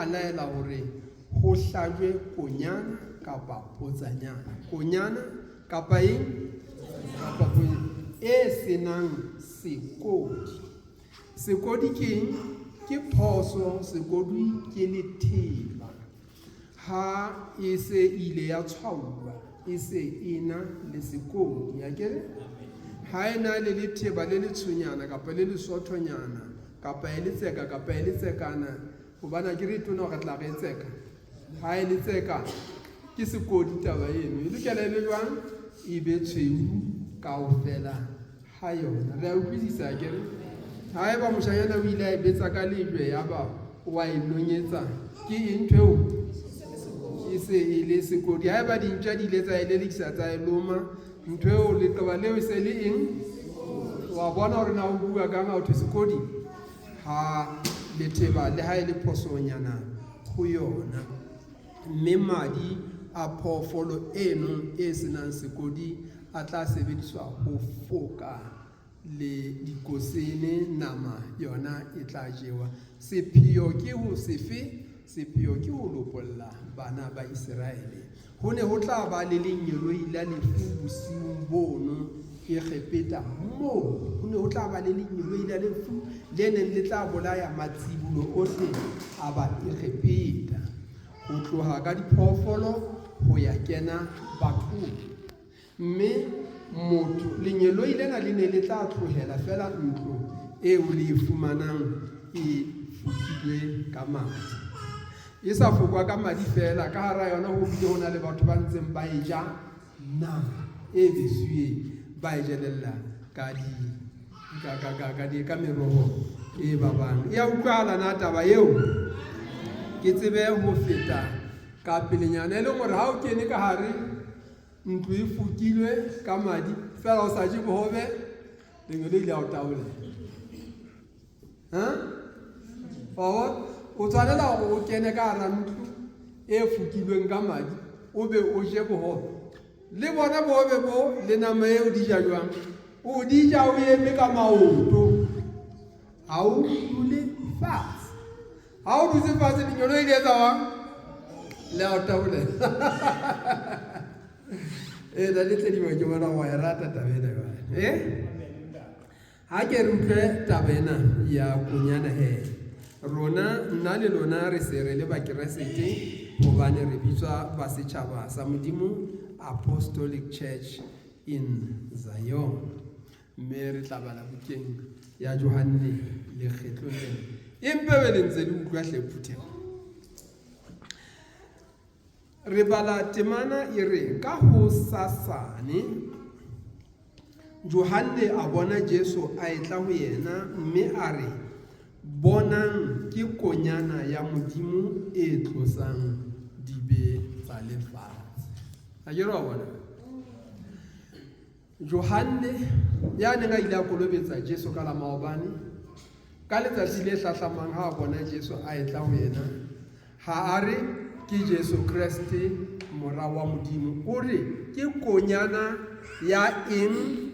a laela hore ho hlajwe konyana kapa potsanyana. Konyana kapa eng? Kapa e senang sekodi. Sekodi ke eng? Ke phoso, sekodi ke letheba. Ha e se ile ya tshwauwa, e se ena le sekodi. Ya kere? Ha ena le letheba le letshonyana kapa le lesothonyana kapa e letseka kapa e letsekana, hobane ke re tona re tla re tseka. Ha e letseka ke sekodi taba eno. E lokela le jwang? E be tshweu kaofela ha yona. Re a utlwisisa kere? Ha eba moshanyana o ile a betsa ka lejwe ya ba wa e nonyetsa, ke eng ntho e se e le sekodi. Ha eba dintja di ile tsa e lelekisa tsa e loma, ntho eo leqeba leo se le eng? Wa bona hore na o bua ka nga o thwe sekodi ha letheba le ha e le phosonyana ho yona. Mme madi a phoofolo eno e senang sekodi a tla sebediswa ho foka le dikosene, nama yona e tla jewa. Sepheo ke ho sefe? Sepheo ke ho lopolla bana ba Israele. Ho ne ho tla ba le lenyeloi la lefu bosiung bono e kgepeta moo. Ho ne ho tla ba le lenyeloi la lefu le neng le tla bolaya matsibulo ohle a ba e kgepeta. Ho tloha ka diphoofolo ho ya kena bathong. Mme motho lenyeloi lena le ne le tla tlohela fela ntlo eo le e fumanang e fukilwe ka madi. E sa fokwa ka madi fela, ka hara yona ho bile ho na le batho ba ntseng ba e ja nama e besuweng, ba e jelella ka meroho e babang. E a utlwahala na taba eo? Ke tsebe ho feta ka pelenyana e leng hore ha o kene ka hare ntlo e fukilwe ka madi fela o sa je bohobe, lenyelo ile a o taola. O tshwanela hore o kene ka hara ntlo e fukilweng ka madi, o be o je bohobe. Le bona bohobe bo le nama eo di ja jwang? O di ja o eme ka maoto, ha o dule fatshe. Ha o dutse fatshe lenyelo ile etsa jwang? Le a o taola. Da le tledi ke bona wa e rata taba ena. Ha ke re utlwe taba ena ya konyana he, rona nna le lona re se re le bakeresete hobane re bitswa ba setjhaba sa Modimo Apostolic Church in Zion. Mme re tla bala bukeng ya Johane lekgetlo lena. Empa be le ntse le utlwa hlephutheho. Re bala temana e re ka ho sasane Johane a bona Jesu a etla ho yena, mme a re bonang ke konyana ya Modimo e tlosang dibe tsa lefatshe. A ke re wa bona Johane ya neng a ile a kolobetsa Jesu ka la maobane, ka letsatsi le hlahlamang ha a bona Jesu a etla ho yena, ha a re ke Jesu Kriste mora wa Modimo. O re ke konyana ya eng?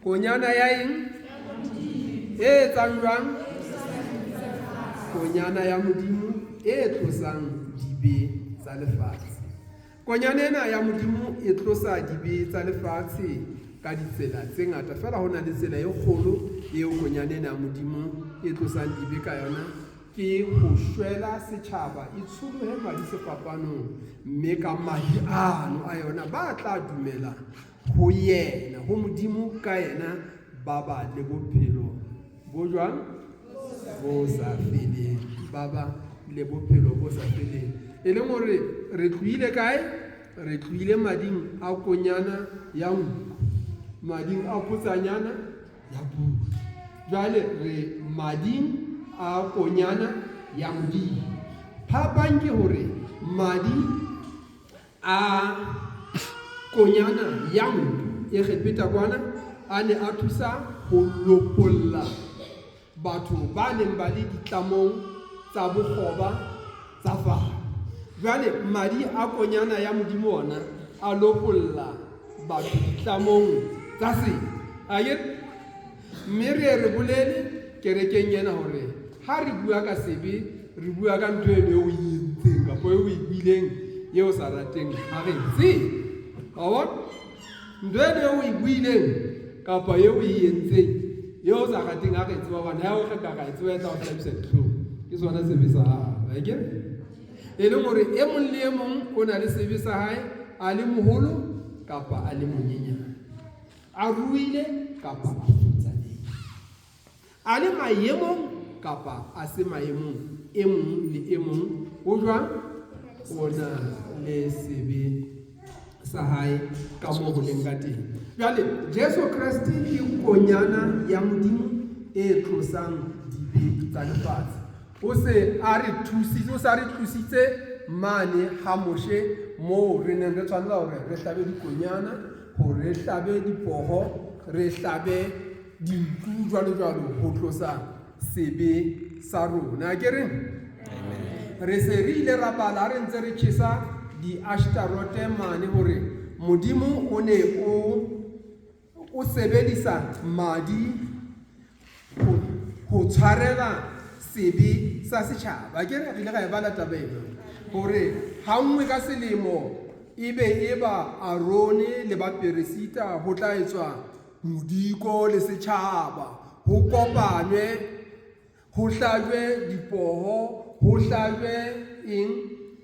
Konyana ya eng? E etsang jwang? Konyana ya Modimo e tlosang dibe tsa lefatshe. Konyana ena ya Modimo e tlosa dibe tsa lefatshe ka ditsela tse ngata. Fela ho na le tsela e kgolo eo konyana ena ya Modimo e tlosang dibe ka yona, ke ho shwela setjhaba e tsholohe madi sefapanong, mme ka madi ano a yona ba tla dumela ho yena, ho Modimo ka yena, ba ba le bophelo bo jwang? Bo sa feleng. Ba ba le bophelo bo sa feleng. E leng hore re tlohile kae? Re tlohile mading a konyana ya nku, mading a putsanyana ya pudi. Jwale re mading a konyana ya Modimo. Phapang ke hore madi a konyana ya nku e kgepeta kwana a ne a thusa ho lopolla batho ba neng ba le ditlamong tsa bokgoba tsa fatshe. Jwale madi a konyana ya Modimo ona a lopolla batho ditlamong tsa sena. Mme re bolele kerekeng ena hore ha re bua ka sebe re bua ka ntho eno o e entseng kapa o e buileng eo sa rateng a re tse wa bona ntho eno o e buileng kapa eo o e entseng eo sa rateng a re tseba bona ha o re ka ga tseba tsa o hlabisa ditlhong ke sona sebe sa hao a ke e leng gore e mong le e mong o na le sebe sa hae a le moholo kapa a le monyenyane a ruile kapa a futsaneng a le maemong kapa a se maemong e mong le e mong o jwang o na le sebe sa hae ka moo ho leng ka teng. Jwale Jesu Kriste ke konyana ya Modimo e tlosang dibe tsa lefatshe. O se a re thusitse mane ha moshe moo re neng re tshwanela hore re hlabe dikonyana, hore re hlabe dipoho, re hlabe dinku jwalo ho tlosa sebe sa rona. Ke re re se re ile ra bala re ntse re tjhesa di Ashtarote mane hore Modimo o ne o sebedisa madi ho tshwarela sebe sa setjhaba. Ke re ile ga e bala taba eno hore ha nngwe ka selemo ebe eba Arone le ba Peresita ho tla etswa modiko le setjhaba, ho kopanywe, ho hlajwe dipoho, ho hlajwe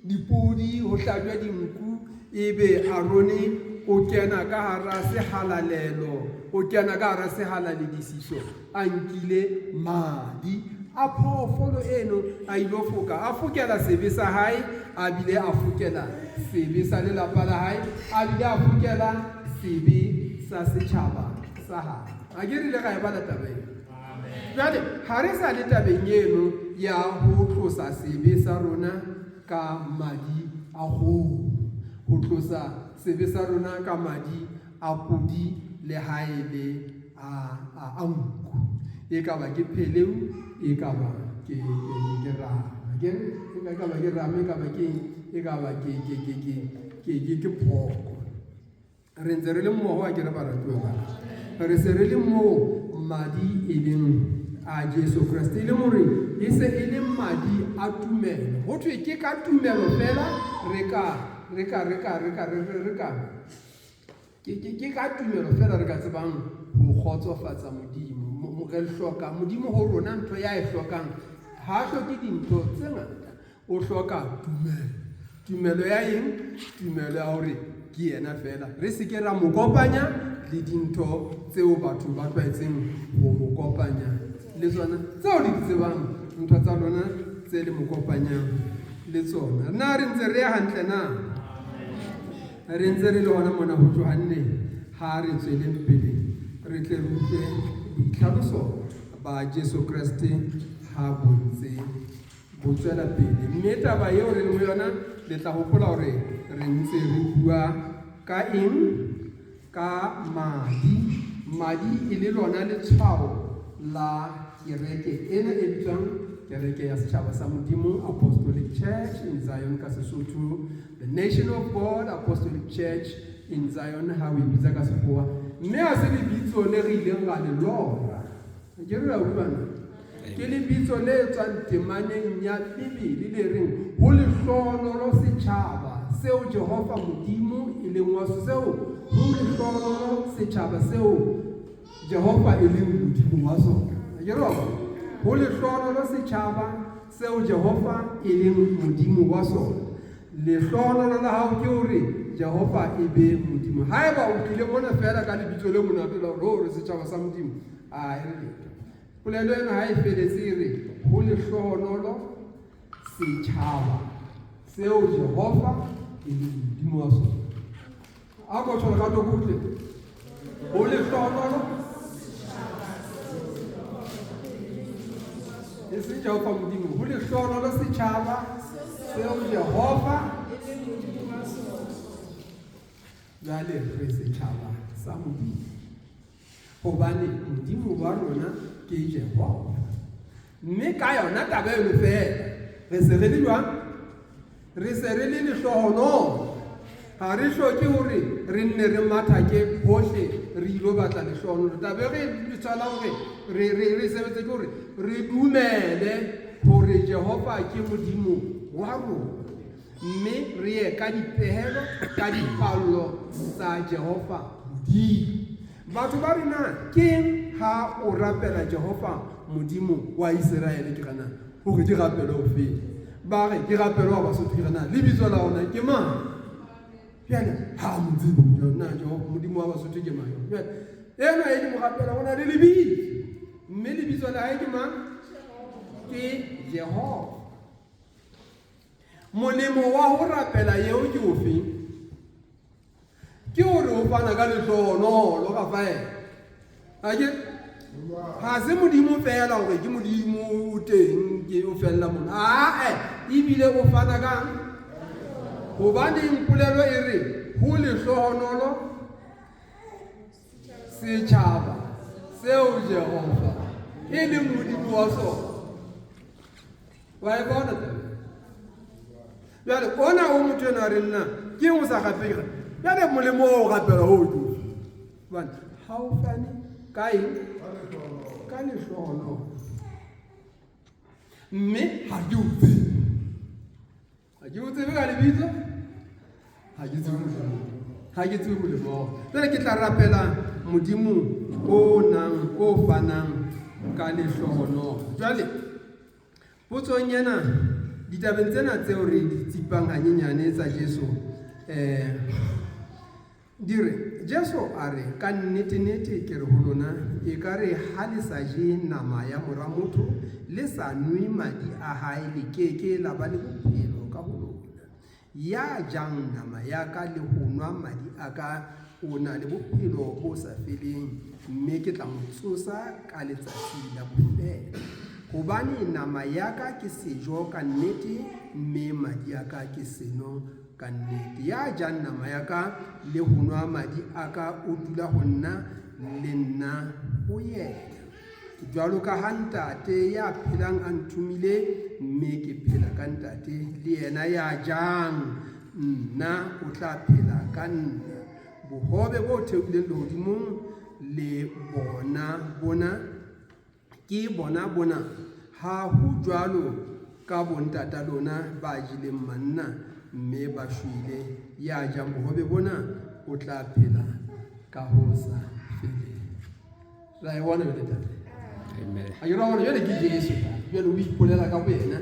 dipudi, ho hlajwe dinku, ebe Arone o kena ka hara sehalalelo, o kena ka hara sehalalediso, a nkile madi a phoofolo eno a ilo foka, a fokela sebe sa hae, a bile a fokela sebe sa lelapa la hae, a bile a fokela sebe sa setjhaba sa hae. A ke rile ga e bala taba eno. Jwale ha re sa le tabeng eno ya ho tlosa sebe sa rona ka madi a ho tlosa sebe sa rona ka madi a pudi le haele a nku. E ka ba ke pheleu, e ka ba ke rama, e ka ba ke rama, e ka ba ke phoko. Re ntse re le mmoho a ke re baratuwa ba re se re le mo madi e leng a Jesu Kriste e le more e se e le madi a tumelo. Ho thwe ke ka tumelo fela re ka ke ka tumelo fela re ka tsebang ho kgotsofatsa Modimo. Re hloka Modimo ho rona, ntho ya e hlokang ha hloke dintho tse ngata, o hloka tumelo ya eng? Tumelo ya hore ke yena fela, re se ke ra mo kopanya le dintho tseo batho ba tlwaetseng ho mo kopanya le tsona, tseo di tsebang ntho tsa lona tse le mo kopanyang le tsona. Na re ntse re ya hantle na? Re ntse re le hona mona ho Johanne ha re tsweleng pele re tle re utlwe boitlhaloso ba Jesu Kriste ha bontse bo tswela pele. Mme taba eo re le mo yona le tla hopola hore re ntse re bua ka eng? Ka madi e le lona letshwao la kereke ena e bitswang kereke ya setjhaba sa Modimo, Apostolic Church in Zion ka Sesotho, the Nation of God Apostolic Church in Zion ha o bitsa ka Sekgowa. Mme a se lebitso le re ileng ra le lora, ke re la utlwana, ke lebitso le tswang temaneng ya Bibele le reng ho lehlohonolo setjhaba seo Jehova Modimo e leng wa seo, ho lehlohonolo setjhaba seo Jehova e leng Modimo wa sona. Ke re ho lehlohonolo setjhaba seo Jehova e leng Modimo wa sona. Lehlohonolo la hao ke hore Jehova e be Modimo. Haeba o tlile mona fela ka lebitso le monate la hore setjhaba sa Modimo, a e re polelo ena ha e feletse re ho lehlohonolo setjhaba seo Jehova e leng Modimo wa sona. A ko tshola ka tokutle ho lehlohonolo e se Jehova Modimo, ho lehlohonolo setjhaba seo Jehova jwale re setjhaba sa Modimo hobane Modimo wa rona ke Jehova. Mme ka yona taba eno fela re se re le jwang? Re se re le lehlohonolo, ha re hloke hore re nne re mathake hohle re ilo batla lehlohonolo. Taba re tswala hore re sebetse ke hore re dumele hore Jehova ke modimo wa rona, mme re ye ka dipehelo ka dipallo tsa Jehova modimo. Batho ba rena keng ha o rapela Jehova modimo wa Israele ke gana hore ke rapelo o fe ba re ke rapelo wa Basotho ke gana lebitso la ona ke mang jana ha modimo yona Jehova modimo wa Basotho ke mang jana ena e mo rapela ona le lebitso, mme lebitso la hae ke mang? Ke Jehova. Molemo wa ho rapela yeo ke ofe? Ke hore o fana ka lehlohonolo ka faela. Ha se modimo fela hore ke modimo o teng ke o fella mona. Ebile o fana ka hobaneng polelo e re ho lehlohonolo setjhaba seo Jehova e leng modimo wa sona. Wa e bona taba? Jwale ona o motho ena re nna ke o sa gapega. Jwale molemo o gapela ho o bana ha o fane ka eng ka lehlohonolo, mme ha ke o tsebe ka lebitso, ha ke tsebe molemo. Jwale ke tla rapela modimo o fanang ka lehlohonolo. Jwale potsong ena ditabeng tsena tseo re di tsipang hanyenyane tsa Jesu dire Jesu a re ka nnete ke re ho lona e ka re ha le sa je nama ya mora motho le sa nwe madi a hae le keke la ba le bophelo ka ho lona. Ya jang nama ya ka le ho nwa madi a ka o na le bophelo bo sa feleng, mme ke tla mo tsosa ka letsatsi la bofelo. Hobane nama ya ka ke sejo ka nnete, mme madi a ka ke seno ka nnete. Ya jang nama ya ka le ho nwa madi a ka o dula ho nna le nna ho yena. Jwalo ka ha ntate ya phelang a nthumile, mme ke phela ka ntate, le yena ya jang nna o tla phela ka nna. Bohobe bo theohileng lehodimong le bona ha ho jwalo ka bontata lona ba jileng manna, mme ba shwele. Ya jang bohobe bona o tla phela ka ho sa feleng. Ra e bona jwale tate? Amen. A yo bona jwale ke Jesu jwale o ipolela ka wena.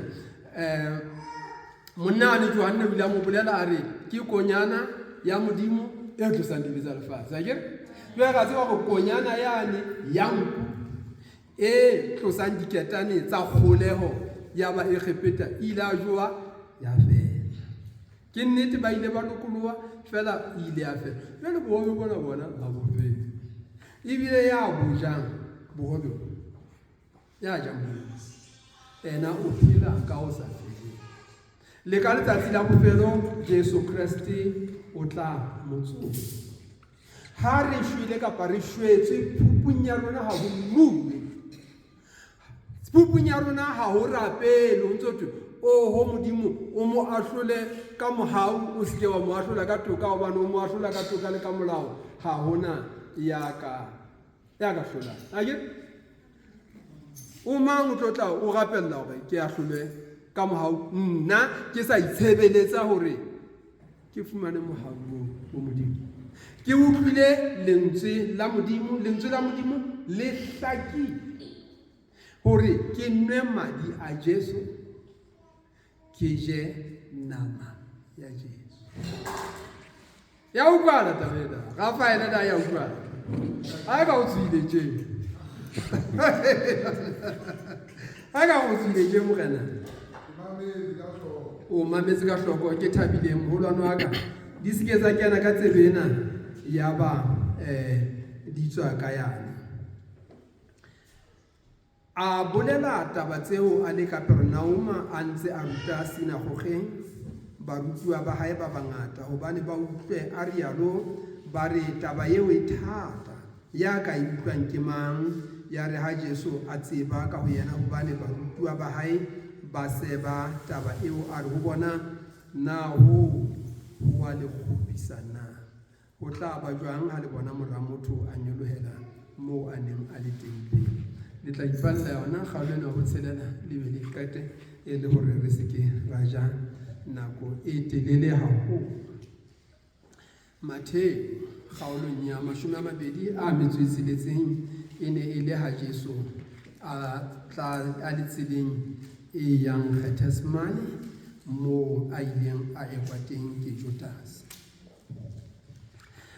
Monna le Johanne o ile a mo bolela a re ke konyana ya modimo e tlosang dibe tsa lefatshe. Akere jwale ga tseba go konyana yane ya nku e tlosang diketane tsa kgoleho ya ba e khepeta ile a joa ya fela. Ke nnete ba ile ba lokoloha fela ile ya fela. Jwale bohobe bona ba bo fela ebile ya bojang bohobe ya jang ena o phela ka o sa feleng. Le ka letsatsi la bofelo Jesu Kriste o tla motsosa. Ha re shwele kapa re shwetse phupung ya rona ha ho mmuwe, phupung ya rona ha ho rapele o ntso o ho modimo o mo ahlole ka mohau o se wa mo ahlola ka toka hobane o mo ahlola ka toka le ka molao ha hona ya ka hlola. Akere o mang o tlotla o rapella hore ke ahlole ka mohau nna ke sa itshebeletsa hore ke fumane mohau o modimo. Ke utlwile lentswe la modimo le hlakile hore ke nwe madi a Jesu, ke je nama ya Jesu. Ya utlwala tabeda ga fa ena da ya utlwala a ka o tswile je a ka o tswile je morena o mametse ka hloko ke thabile moholwane wa ka di seke tsa kena ka tsebena ya ba di tswa ka yana. A bolela taba tseo a le Kapernaum a ntse a ruta sinagogeng. Barutwa ba hae ba bangata hobane ba utlwe a rialo ba re taba eo e thata ya ka e utlwang ke mang. Ya re ha Jesu a tseba ka ho yena hobane barutwa ba hae ba seba taba eo a re ho bona na ho wa le kgopisa na ho tla ba jwang ha le bona mora motho a nyolohela moo a neng a le teng. le tla ipalla yona kgaolo ena go tshelela le be le qete e le gore re se ke ra ja nako e telele haholo. Mathe kgaolong ya 26 e ne e le ha Jesu a le tseleng e yang Gethsemane moo a ileng a ekwa teng ke Judas.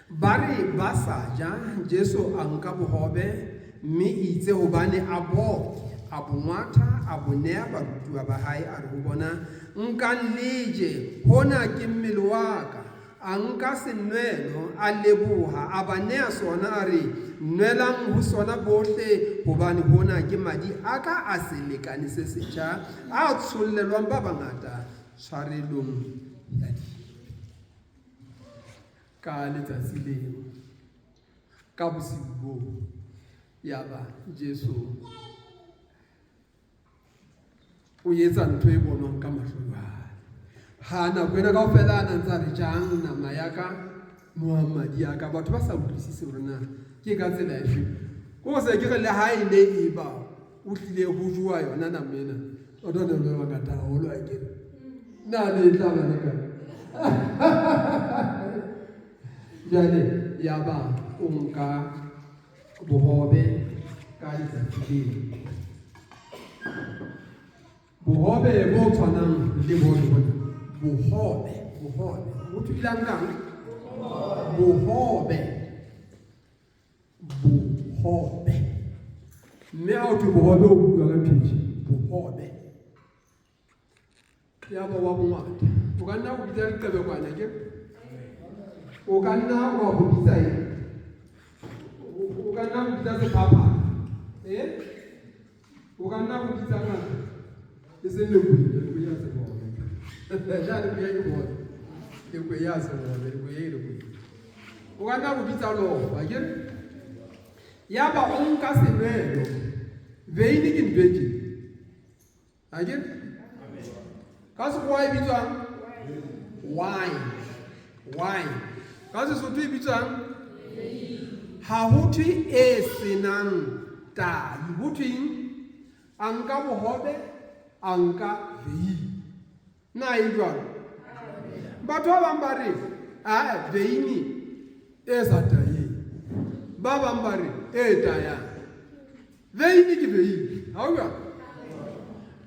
Ba re ba sa ja, Jesu a nka bohobe mme itse hobane a boke a bongata a bonea barutiwa ba hae a re ho bona nka leje hona ke mmele wa ka, a nka senwelo a leboha a ba nea sona a re nwelang ho sona bohle hobane hona ke madi a ka a selekane se setjha a tshollelwang ba bangata tshwarelong ya ka letsatsi leo ka bosiu boo yaba Jesu o etsa ntho e bonwang ka mahlo ha nako ena kaofela a ntse a re jang nama ya ka Muhammad ya ka, batho ba sa utlwisise hore na ke ka tsela efe. Ko se ke re le ha e ne e ba o tlile ho jua yona nama ena o dona le ba ngata haholo a ke na le tla ba le ka jale ya ba o nka bohobe ka letsatsi bohobe bo tshwanang le bona bohobe ho thulang kang bohobe mme ha o thwe bohobe o bua ka phedi bohobe ya ba wa bongata o ka nna o bitsa leqebekwana ke o ka nna wa ho bitsa o ka nna o bitsa sephapha o ka nna o bitsa ka e se le go ya se bona ja le ya go le go ya se bona le go ye le go o ka nna o bitsa lo ba ke ya ba o nka senwelo veini ke ntweke a ke ka se go e bitswang wine ka se so e bitswang ha ho thwe e senang tahi, ho thweng a nka bohobe a nka veini na e jwalo. Batho ba bang ba re a veini e sa tayeng, ba bang ba re e tayang. Veini ke veini ha o jwalo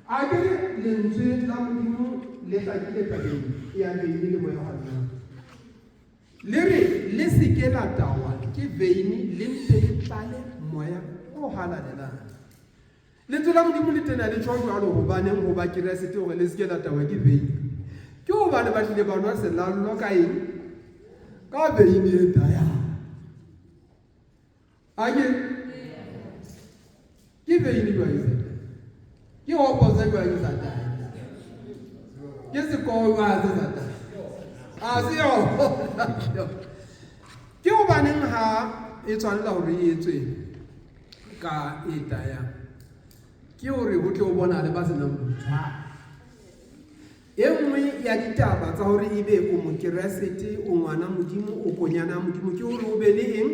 a ke lentswe la Modimo le hlakile tabeng ya veini le moya wa Modimo le re le se ke la tawa ke veini le mpe le tlale moya o halalelang. Lentswe la Modimo le tena le tshwa jwalo hobaneng ho ba Keresete hore le se ke la tawa ke veini ke hobane ba tlile ba nwa selallo ka eng ka veini e tayang a ke veini ba isa ke opposite ba isa tayang ke se ko wa se tayang a se yo ke hobaneng ha e tshwanela hore e etswe ka e tayang ke hore ho tle o bona le ba senang botshwa. E nngwe ya ditaba tsa hore ebe o mokeresete o ngwana Modimo o konyana Modimo ke hore o be le eng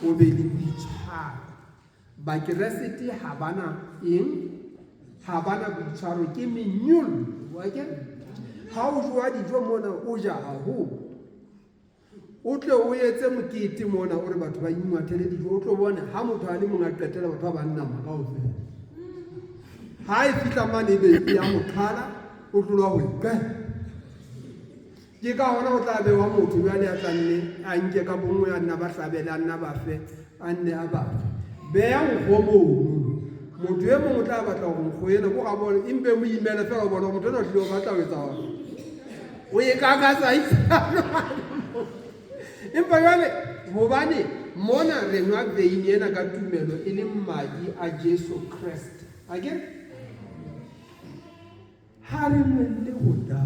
o be le boitshwaro. Bakeresete ha bana eng ha bana boitshwaro ke menyolo wa ke ha o jwa dijo mona o ja haholo o tle o etse mokete mona o re batho ba ingwathele dijo o tlo bona ha motho a le mong a qetela batho ba banna makaofela ha e fitla mane be ya mothala o tlola ho ipe ke ka hona o tla be wa motho ya le a tlanne a nke ka bongwe a nna ba hlabela nna ba fe a nne a ba be ya go mo motho e mongwe o tla batla go nkgoena go ga bona impe mo imela fela o bona motho o tlile o batla ho etsa o e ka ka sa empa jwale hobane mona re nwa veini ena ka tumelo e le madi a Jesu Kriste a ke ha re nwelle go da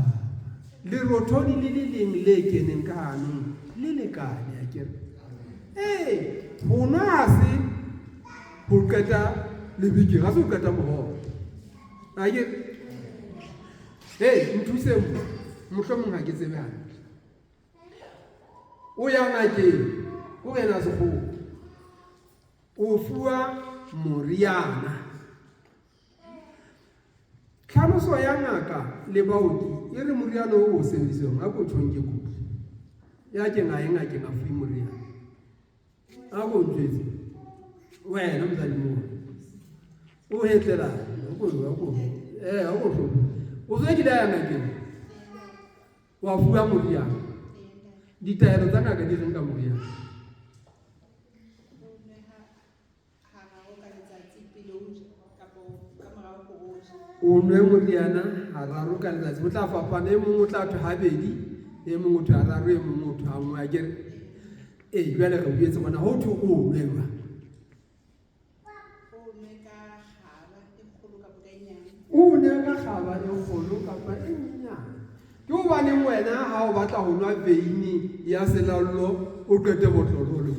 le rothodi le leng le keneng ka hanong le lekane a ke ho nwa se ho qeta le biki ga se ho qeta moho a ke nthuse mohlomong ha ke tsebe hantle o ya ngakeng o ena sekgowa o fuwa moriana. Tlhaloso ya ngaka le baoki e re moriana o o sebedisang a ko tjhong ke kotsi ya ke ngakeng a fuwe moriana a ko ntjwetse wena mosadi mo o hetlela a ko o se ke ya ngakeng wa fuwa moriana ditaelo tsa ngaka di reng ka moriana o nwe moriana hararo ka letsatsi o tla fapana e mongwe o tla thwe habedi e mongwe o thwe hararo e mongwe o thwe hangwe a kere jwale re boetse bona ho thwe o nwe ba o ne ka kgaba e kgolo kapa e nyenyane ke hobaneng wena ha o batla ho nwa veini ya selallo o qete botlolo le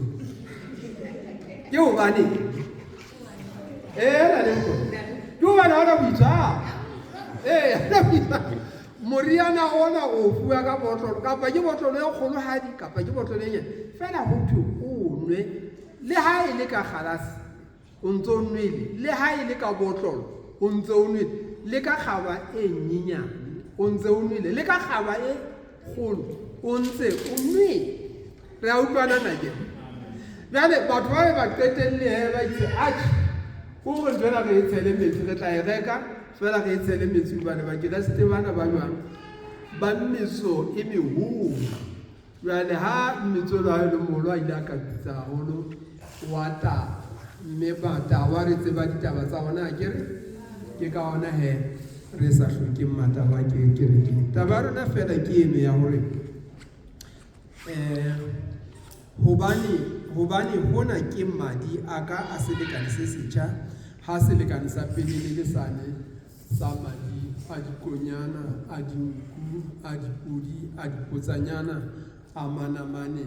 ke hobaneng la le go ke hobane ha o bitsa moriana ona o fuwa ka botlolo kapa ke botlolo e kgolo hadi kapa ke botlolo e nyane fela ho thwe o nwe le ha e le ka kgalase o ntso nwele le ha e le ka botlolo o ntso o nwele le ka kgaba e nyenyane o ntse o nwele le ka kgaba e kgolo o ntse o nwele re a utlwana nake jwale batho ba ba qetelle ba itse atjhe o re jwela re tshele metsi re tla e reka fela re tshele metsi bana ba ke sete bana ba jwang ba mmeso e meholo jwale ha mmetso la le molo a ile a ka bitsa haholo wa ta mme bata wa re tseba ditaba tsa bona akere ke ka ona he re sa hloke mataba ke re taba rona fela ke eme ya hore hobane hona ke madi aka a selekane se setjha ha selekane sa pele le sane sa madi a dikonyana a dinku a dipudi a dipotsanyana a manamane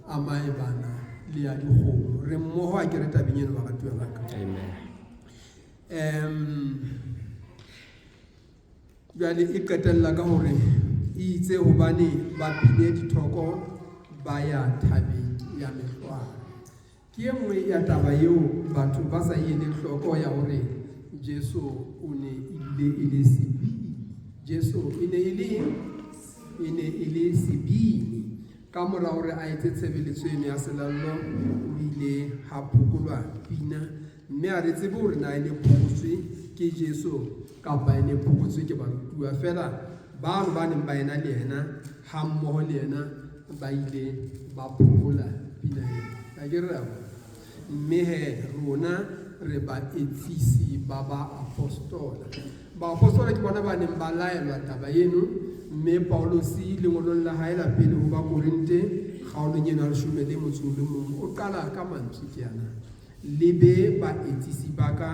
a maebana le a dikgomo re mmoho a ke re tabeng eno ba ratuwa ba ka amen jwale e qetella ka hore e itse hobane ba pile dithoko ba ya thabeng ya mehlwana ke e nngwe ya taba eo batho ba sa ele hloko ya hore Jesu o ne ile ile sebini Jesu e ne ile sebini ka mora hore a etse tshebeletso eno ya selallo o ile ha phukolwa pina mme a re tsebe hore na ene phukutswe ke Jesu kapa ene phukutswe ke barutuwa fela ba re ba neng ba ena le yena ha mmoho le yena ba ile ba phukola pina ena a ke re mme he rona re ba etsisi ba apostola ke bona ba neng ba laelwa taba eno mme Paulosi lengolong la hae la pele ho ba Korinte kgaolong ena 11 o qala ka mantswe ke yana lebe ba etsisi ba ka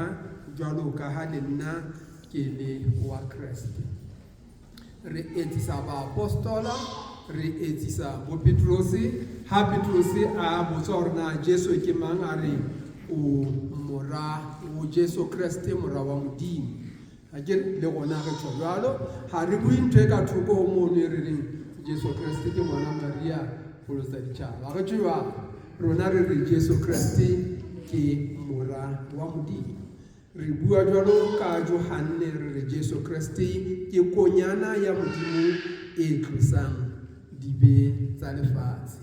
jwalo ka ha le nna ke le wa Kriste re etsisa ba apostola re etsisa bo Petrosi ha Petrosi a botsa hore na Jesu ke mang a re o Jesu Kriste mora wa Modimo a ke le gona re tlo jwalo ha re bue ntwe ka thoko ho mono re reng Jesu Kriste ke ngwana Maria polo tsa ditjhaba re tjwa rona re re Jesu Kriste ke mora wa Modimo re bua jwalo ka Johane re re Jesu Kriste ke konyana ya Modimo e tlosang dibe tsa lefatshe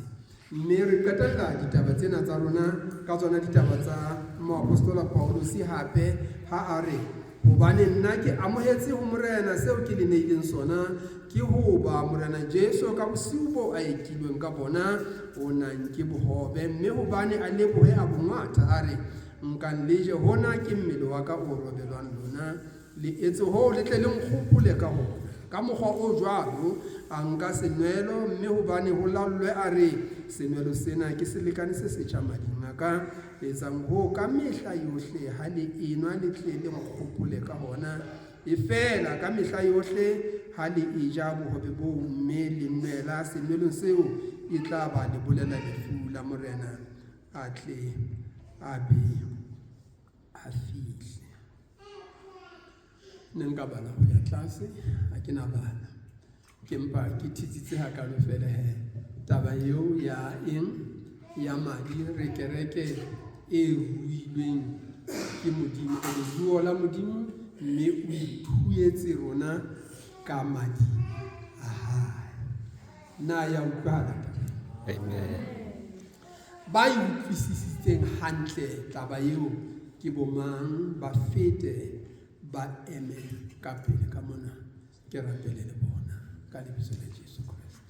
mme re qetella ditaba tsena tsa rona ka tsona ditaba tsa moapostola Paulosi hape ha a re hobane nna ke amohetse ho morena seo ke le neileng sona ke ho ba morena Jesu ka bosiu bo a ekilweng ka bona o nang ke bohobe mme hobane a lebohe a bongata a re nkan leje hona ke mmele wa ka o robelwang lona le etse ho le tle le nkgopole ka hona ka mokgwa o jwalo a nka senwelo mme hobane ho laolwe a re senwelo sena ke selekane se setjha mading a ka etsang ho ka mehla yohle ha le enwa le tle le nkgopole ka hona e fela ka mehla yohle ha le eja bohobe bo mme le nwela senwelong seo e tla ba le bolela lefu la morena a tle a be a fihle neng ka bala ho ya tlase a ke na bala ke mpa ke thitsitse hakalo fela he taba eo ya eng ya madi re kereke e ruilweng ke Modimo, o leruo la Modimo, mme o ithuetse rona ka madi a hae. Na ya utlwahala? Amen. Ba utlwisisitseng hantle taba eo ke bomang, ba fete ba eme ka pele ka mona, ke rapele le bona ka lebitso la Jesu Kriste.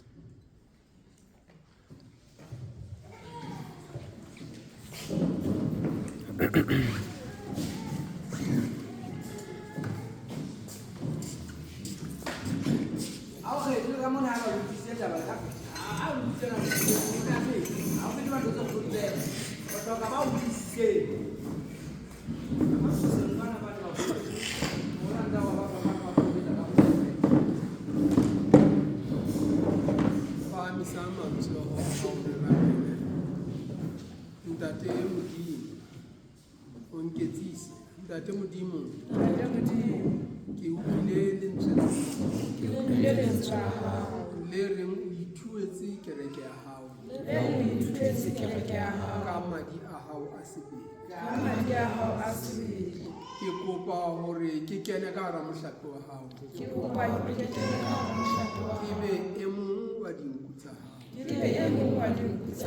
Ntate Modimo, o nketsise. Ntate Modimo, ke utlwile lentswe la hao le reng o ithuetse kereke ya hao ka madi a hao a sebele. Ke kopa hore ke kene ka hara mohlape wa hao, ke be e mong wa dinku tsa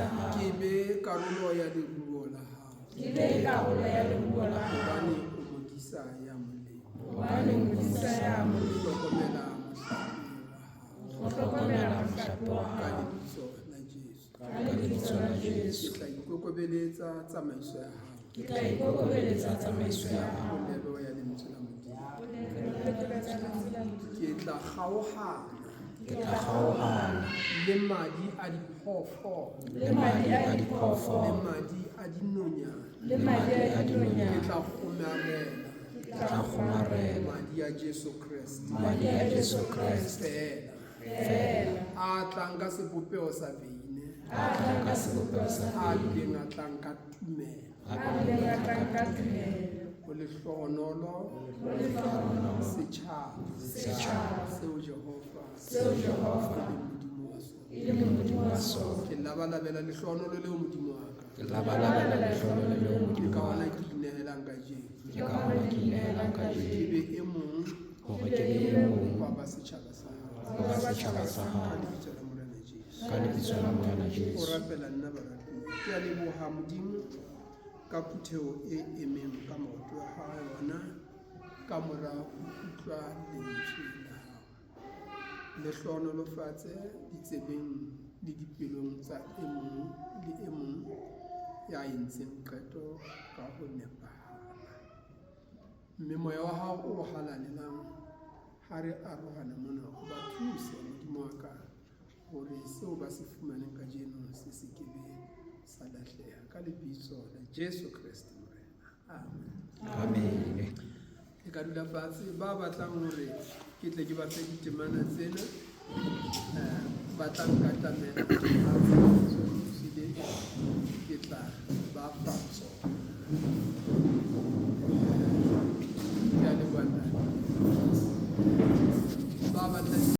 hao, ke be karolo ya leruo la hao, hobane o modisa ya molemo, hlokomela mohlape wa hao ka lebitso la Jesu. Ke tla ikokobeletsa tsamaiso ya hao, polelo ya lentswe la Modimo. Ke tla kgaohana le madi a diphoofolo, le madi a dinonyana, ke tla kgomarela madi a Jesu Kriste fela, a tlang ka sebopeo sa beine, a bileng a tlang ka tumelo, o lehlohonolo setjhaba seo Jehova e leng Modimo wa sona. Ke labalabela lehlohonolo leo Modimo wa ka, ke ka hona ke inehelang kajeno, ke be e mong wa ba setjhaba sa hao ka lebitso la Morena Jesu. O rapela nna baratuwa, ke a leboha Modimo ka phutheho e emeng ka maoto a hao yona, ka mora ho utlwa lentswe la hao. Le hlohonolofatse ditsebeng le dipelong tsa e mong le e mong ya entseng qeto ka ho nepahala. Mme moya wa hao o halalelang ha re arohana mona, o ba thuse Modimo wa ka hore seo ba se fumaneng kajeno se se kebe sa lahleha, ka lebitso la Jesu Kriste Morena. Amen. E ka dula fatshe. Ba batlang hore ke tle ke batle ditemana tsena, ba tla nkatamela ke tla ba fa tsona. Ke a leboha. Ba batla